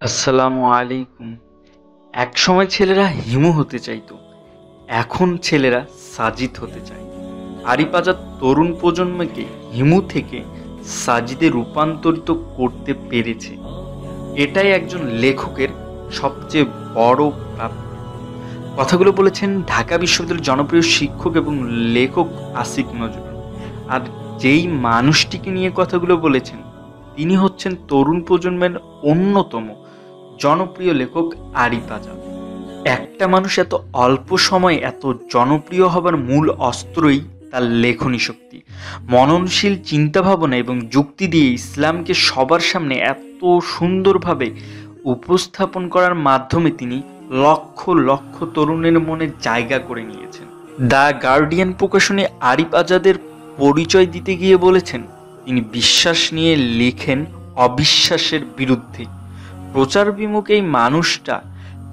আসসালামু আলাইকুম। একসময় ছেলেরা হিমু হতে চাইতো, এখন ছেলেরা সাজিদ হতে চায়। আরিফ আজাদ তরুণ প্রজন্মকে হিমু থেকে সাজিদে রূপান্তরিত করতে পেরেছে। এটাই একজন লেখকের সবচেয়ে বড় প্রাপ্তি। কথাগুলো বলেছেন ঢাকা বিশ্ববিদ্যালয়ের জনপ্রিয় শিক্ষক এবং লেখক আসিফ নজরুল। আর যেই মানুষটিকে নিয়ে কথাগুলো বলেছেন তিনি হচ্ছেন তরুণ প্রজন্মের অন্যতম জনপ্রিয় লেখক আরিফ আজাদ। একটা মানুষ এত অল্প সময়ে এত জনপ্রিয় হবার মূল অস্ত্রই তার লেখনী শক্তি। মননশীল চিন্তাভাবনা এবং যুক্তি দিয়ে ইসলামকে সবার সামনে এত সুন্দরভাবে উপস্থাপন করার মাধ্যমে তিনি লক্ষ লক্ষ তরুণের মনে জায়গা করে নিয়েছেন। দ্য গার্ডিয়ান প্রকাশনী আরিফ আজাদের পরিচয় দিতে গিয়ে বলেছেন তিনি বিশ্বাস নিয়ে লেখেন অবিশ্বাসের বিরুদ্ধে। প্রচার বিমুখ এই মানুষটা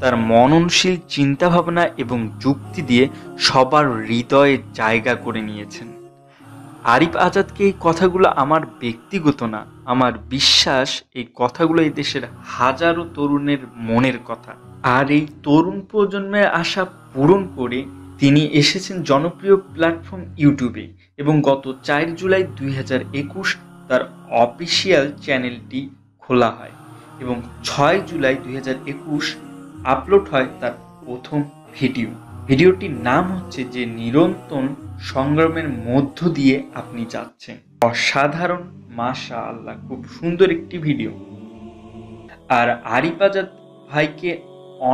তার মননশীল চিন্তাভাবনা এবং যুক্তি দিয়ে সবার হৃদয়ে জায়গা করে নিয়েছেন। আরিফ আজাদকে এই কথাগুলো আমার ব্যক্তিগত না, আমার বিশ্বাস এই কথাগুলো এই দেশের হাজারো তরুণের মনের কথা। আর এই তরুণ প্রজন্মের আশা পূরণ করে তিনি এসেছেন জনপ্রিয় প্ল্যাটফর্ম ইউটিউবে এবং গত 4 জুলাই 2021 তার অফিসিয়াল চ্যানেলটি খোলা হয় এবং 6 জুলাই 2021 আপলোড হয় তার প্রথম ভিডিওটির নাম হচ্ছে যে নিরন্তর সংগ্রামের মধ্য দিয়ে আপনি যাচ্ছেন। অসাধারণ, মাশাআল্লাহ, খুব সুন্দর একটি ভিডিও। আর আরিফ আজাদ ভাইকে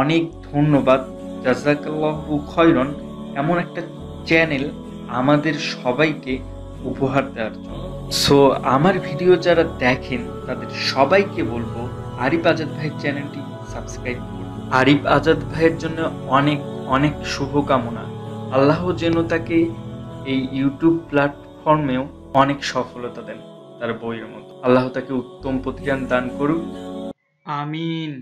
অনেক ধন্যবাদ, জাযাকাল্লাহু খায়রান, এমন একটা চ্যানেল আমাদের সবাইকে উপহার দেওয়ার জন্য। সো আমার ভিডিও যারা দেখেন তাদের সবাইকে বলবো আরিফ আজাদ ভাইয়ের চ্যানেলটি সাবস্ক্রাইব করুন। আরিফ আজাদ ভাইয়ের জন্য অনেক অনেক শুভকামনা। আল্লাহ যেন তাকে এই ইউটিউব প্ল্যাটফর্মেও অনেক সফলতা দেন তার বইয়ের মতো। আল্লাহ তাকে উত্তম প্রতিদান দান করুন, আমিন।